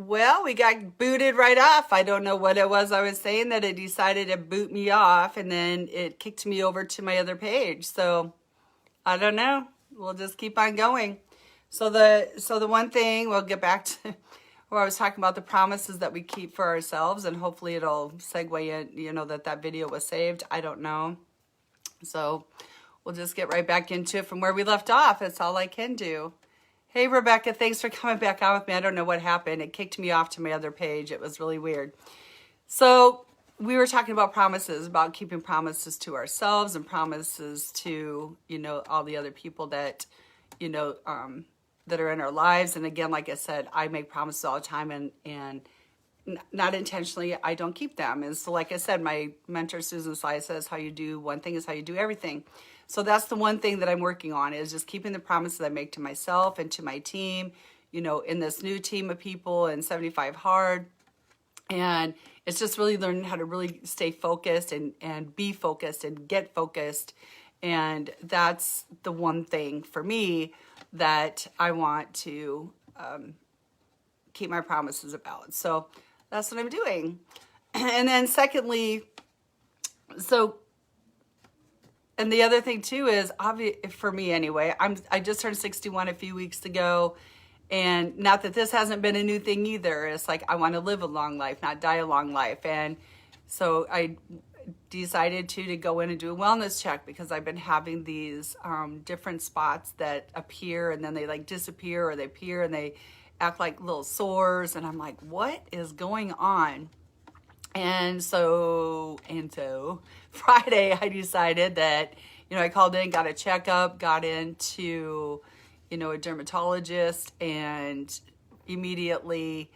Well, we got booted right off. I don't know what it was I was saying that it decided to boot me off, and then it kicked me over to my other page. So I don't know. We'll just keep on going. So the one thing we'll get back to where I was talking about the promises that we keep for ourselves, and hopefully it'll segue in, that video was saved. I don't know. So we'll just get right back into it from where we left off. That's all I can do. Hey, Rebecca, thanks for coming back on with me. I don't know what happened. It kicked me off to my other page. It was really weird. So we were talking about promises, about keeping promises to ourselves and promises to, all the other people that, that are in our lives. And again, like I said, I make promises all the time and not intentionally, I don't keep them. And so, like I said, my mentor, Susan Sly, says how you do one thing is how you do everything. So that's the one thing that I'm working on, is just keeping the promises I make to myself and to my team, in this new team of people and 75 Hard. And it's just really learning how to really stay focused and be focused and get focused. And that's the one thing for me that I want to keep my promises about. So that's what I'm doing. And then secondly, and the other thing too is, for me anyway, I just turned 61 a few weeks ago, and not that this hasn't been a new thing either. It's like I want to live a long life, not die a long life. And so I decided to go in and do a wellness check, because I've been having these different spots that appear and then they like disappear, or they appear and they act like little sores, and I'm like, what is going on? And so Friday I decided that, I called in, got a checkup, got into, a dermatologist, and immediately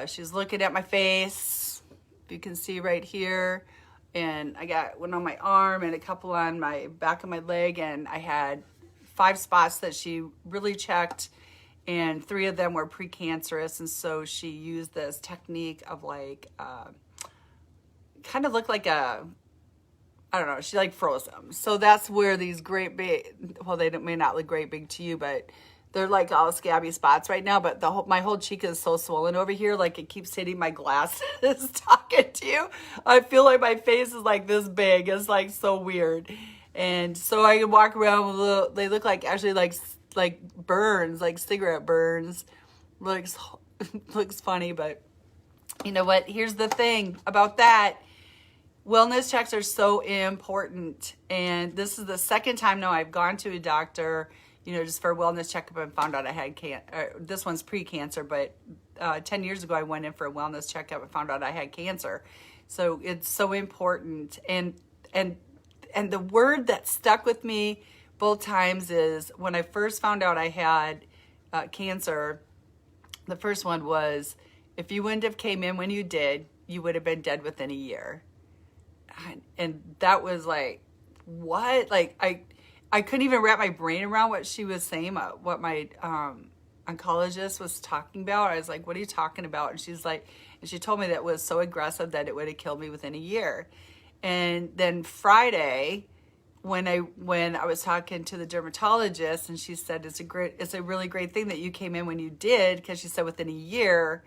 she's looking at my face. You can see right here. And I got one on my arm and a couple on my back of my leg. And I had 5 spots that she really checked, and 3 of them were precancerous. And so she used this technique of kind of looked like I don't know, she froze them. So that's where these great big, well, they may not look great big to you, but they're like all scabby spots right now. But my whole cheek is so swollen over here, like it keeps hitting my glasses talking to you. I feel like my face is like this big. It's like so weird. And so I can walk around with they look like actually like burns, like cigarette burns. Looks funny, but you know what? Here's the thing about that. Wellness checks are so important. And this is the second time now I've gone to a doctor, just for a wellness checkup, and found out I had cancer. This one's pre-cancer, but 10 years ago I went in for a wellness checkup and found out I had cancer. So it's so important. And the word that stuck with me both times is, when I first found out I had cancer, the first one was, if you wouldn't have came in when you did, you would have been dead within a year. And that was like, what? Like, I couldn't even wrap my brain around what she was saying, what my oncologist was talking about. I was like, what are you talking about? And she told me that it was so aggressive that it would have killed me within a year. And then Friday, when I was talking to the dermatologist, and she said, it's a really great thing that you came in when you did, because she said within a year,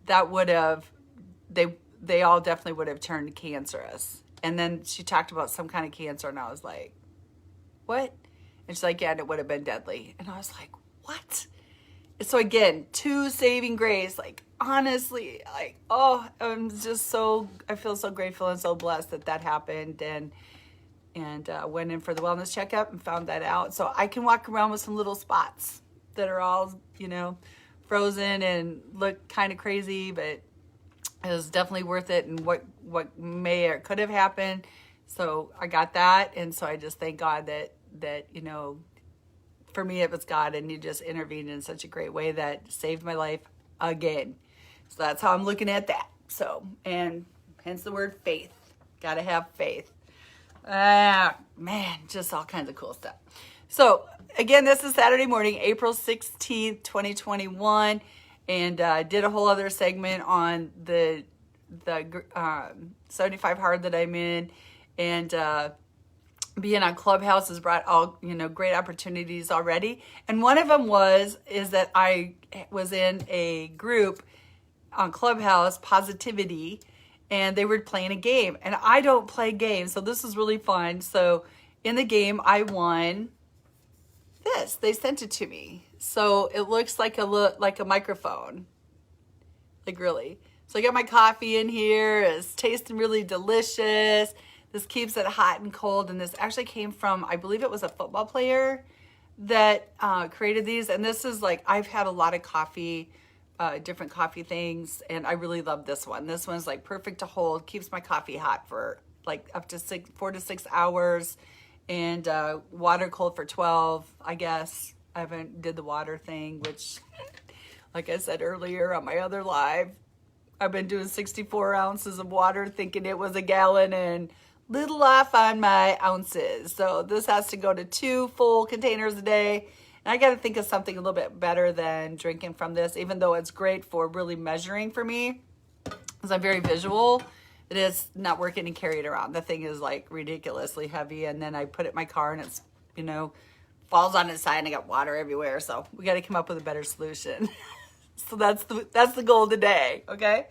that would have, they all definitely would have turned cancerous. And then she talked about some kind of cancer, and I was like, what? And she's like, yeah, and it would have been deadly. And I was like, what? So again, 2 saving grace, like honestly, like, oh, I feel so grateful and so blessed that happened. And went in for the wellness checkup and found that out. So I can walk around with some little spots that are all, frozen and look kind of crazy, but it was definitely worth it. And what may or could have happened. So I got that. And so I just thank God that, for me, it was God, and He just intervened in such a great way that saved my life again. So that's how I'm looking at that. So, and hence the word faith. Got to have faith. Man, just all kinds of cool stuff. So again, this is Saturday morning, April 16th, 2021. And did a whole other segment on the 75 Hard that I'm in. And being on Clubhouse has brought all, great opportunities already. And one of them is that I was in a group on Clubhouse, Positivity, and they were playing a game. And I don't play games, so this was really fun. So in the game, I won this. They sent it to me. So it looks like a microphone. Like really. So I got my coffee in here. It's tasting really delicious. This keeps it hot and cold. And this actually came from, I believe it was a football player that created these. And this is like, I've had a lot of coffee, different coffee things, and I really love this one. This one's like perfect to hold, keeps my coffee hot for like up to 4 to 6 hours, and water cold for 12, I guess. I haven't did the water thing, which, like I said earlier on my other live, I've been doing 64 ounces of water thinking it was a gallon, and little off on my ounces. So this has to go to 2 full containers a day. And I got to think of something a little bit better than drinking from this, even though it's great for really measuring for me, because I'm very visual. It is not working to carry it around. The thing is like ridiculously heavy. And then I put it in my car and it's, falls on its side and I got water everywhere. So we got to come up with a better solution. So that's the goal today. Okay.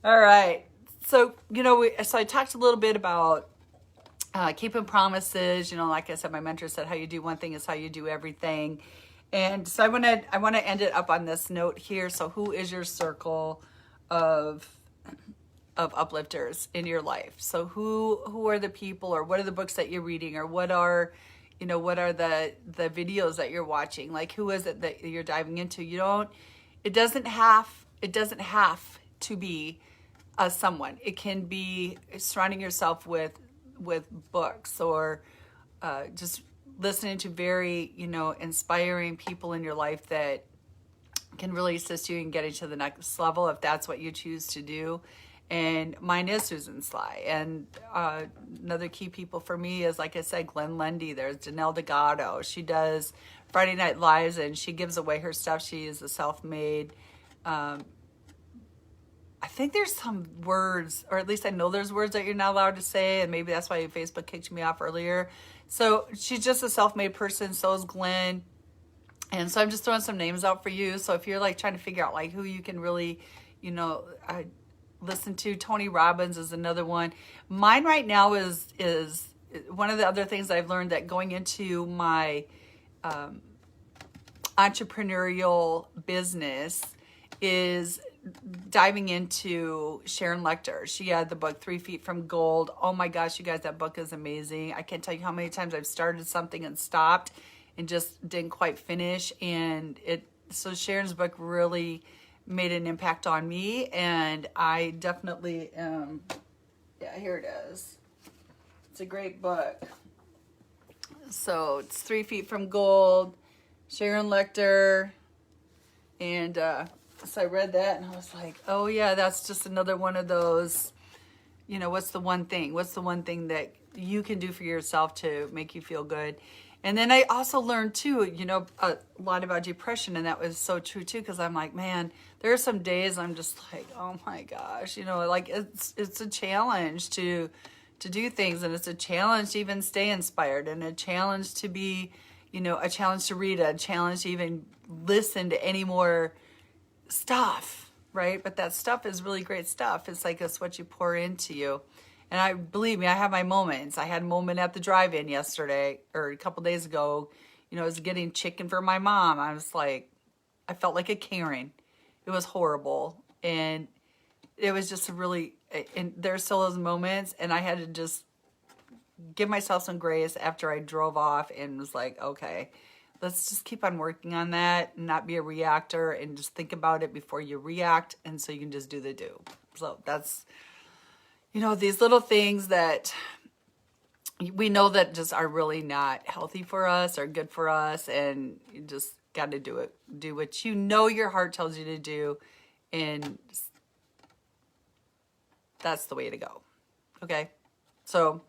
All right. So, so I talked a little bit about keeping promises. Like I said, my mentor said, how you do one thing is how you do everything. And so I want to end it up on this note here. So who is your circle of uplifters in your life? So who are the people, or what are the books that you're reading, or what are the videos that you're watching? Like, who is it that you're diving into? It doesn't have to be someone. It can be surrounding yourself with books, or just listening to very, inspiring people in your life that can really assist you in getting to the next level, if that's what you choose to do. And mine is Susan Sly. And another key people for me is, like I said, Glenn Lundy. There's Janelle Delgado. She does Friday Night Lives, and she gives away her stuff. She is a self-made. I think there's some words, or at least I know there's words that you're not allowed to say, and maybe that's why Facebook kicked me off earlier. So she's just a self-made person. So is Glenn. And so I'm just throwing some names out for you. So if you're like trying to figure out like who you can really, listen to, Tony Robbins is another one. Mine right now is one of the other things I've learned, that going into my entrepreneurial business is diving into Sharon Lecter. She had the book 3 Feet from Gold. Oh my gosh, you guys, that book is amazing. I can't tell you how many times I've started something and stopped and just didn't quite finish. So Sharon's book really made an impact on me, and I definitely here it is. It's a great book. So it's 3 Feet from Gold, Sharon Lecter, and so I read that and I was like, oh yeah, that's just another one of those, what's the one thing that you can do for yourself to make you feel good. And then I also learned too, a lot about depression, and that was so true too, because I'm like, man, there are some days I'm just like, oh my gosh, like it's a challenge to do things, and it's a challenge to even stay inspired, and a challenge to be, a challenge to read, a challenge to even listen to any more stuff, right? But that stuff is really great stuff. It's like it's what you pour into you. And believe me, I have my moments. I had a moment at the drive-in yesterday, or a couple days ago. I was getting chicken for my mom. I was like, I felt like a Karen. It was horrible. And it was just and there's still those moments, and I had to just give myself some grace after I drove off and was like, okay, let's just keep on working on that and not be a reactor, and just think about it before you react. And so you can just do the do. So that's, these little things that we know that just are really not healthy for us or good for us. And you just got to do it. Do what your heart tells you to do. And that's the way to go. Okay. So,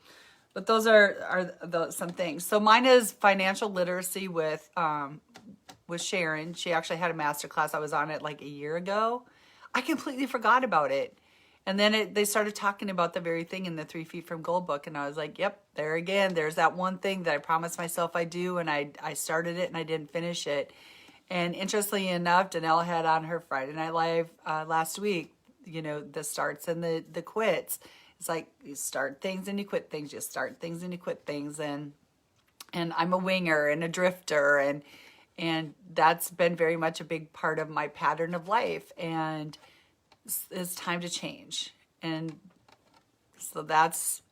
but those are some things. So mine is financial literacy with Sharon. She actually had a masterclass. I was on it like a year ago. I completely forgot about it. And then they started talking about the very thing in the 3 Feet from Gold book. And I was like, yep, there again, there's that one thing that I promised myself I do. And I started it and I didn't finish it. And interestingly enough, Danelle had on her Friday Night Live last week, the starts and the quits. It's like you start things and you quit things. You start things and you quit things. And I'm a winger and a drifter. And that's been very much a big part of my pattern of life. And it's time to change. And so that's,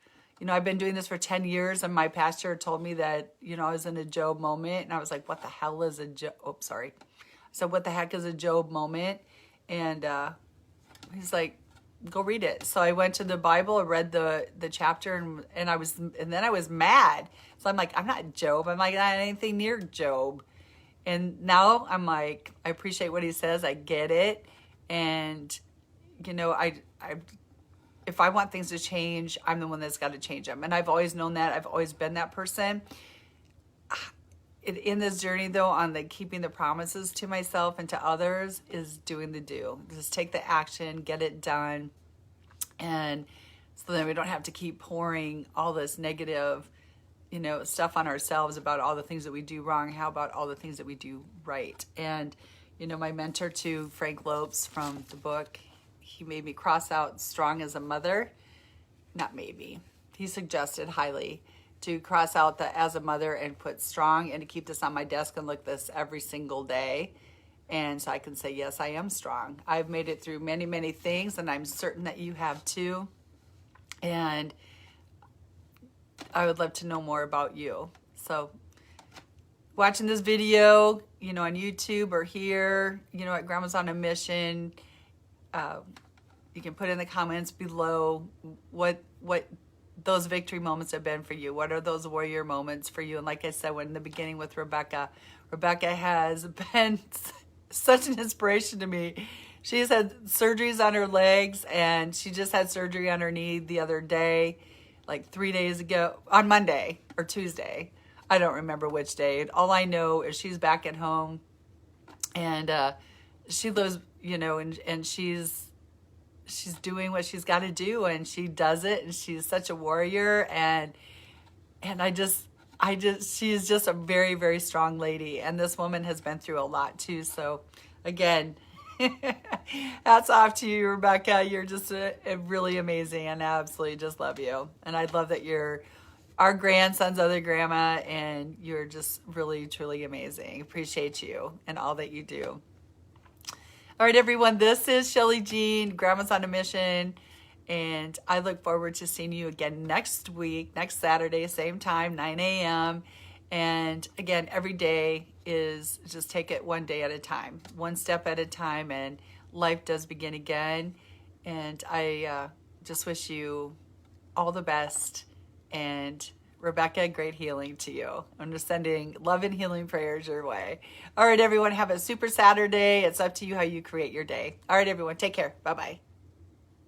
I've been doing this for 10 years, and my pastor told me that, I was in a Job moment, and I was like, what the hell is a Job? Oh, sorry. So what the heck is a Job moment? And he's like, go read it. So I went to the Bible, I read the chapter, and then I was mad. So I'm like, I'm not Job. I'm like, not anything near Job. And now I'm like, I appreciate what he says. I get it. And, if I want things to change, I'm the one that's got to change them. And I've always known that. I've always been that person. In this journey, though, on the keeping the promises to myself and to others is doing the do. Just take the action, get it done. And so then we don't have to keep pouring all this negative, stuff on ourselves about all the things that we do wrong. How about all the things that we do right? And, my mentor too, Frank Lopes from the book, he made me cross out strong as a mother. Not maybe. He suggested highly to cross out the as a mother and put strong, and to keep this on my desk and look this every single day. And so I can say, yes, I am strong. I've made it through many, many things, and I'm certain that you have too. And I would love to know more about you. So watching this video, on YouTube or here, at Grandma's on a Mission, you can put in the comments below what those victory moments have been for you. What are those warrior moments for you? And like I said, in the beginning with Rebecca has been such an inspiration to me. She's had surgeries on her legs, and she just had surgery on her knee the other day, like 3 days ago, on Monday or Tuesday. I don't remember which day. All I know is she's back at home, and she lives, and she's doing what she's got to do, and she does it, and she's such a warrior, and she is just a very, very strong lady, and this woman has been through a lot too. So again, hats off to you, Rebecca. You're just a really amazing, and I absolutely just love you. And I love that you're our grandson's other grandma, and you're just really, truly amazing. Appreciate you and all that you do. All right, everyone, this is Shelly Jean, Grandma's on a Mission, and I look forward to seeing you again next week, next Saturday, same time, 9 a.m. And again, every day is just take it one day at a time, one step at a time, and life does begin again. And I just wish you all the best. And Rebecca, great healing to you. I'm just sending love and healing prayers your way. All right, everyone, have a super Saturday. It's up to you how you create your day. All right, everyone, take care. Bye-bye.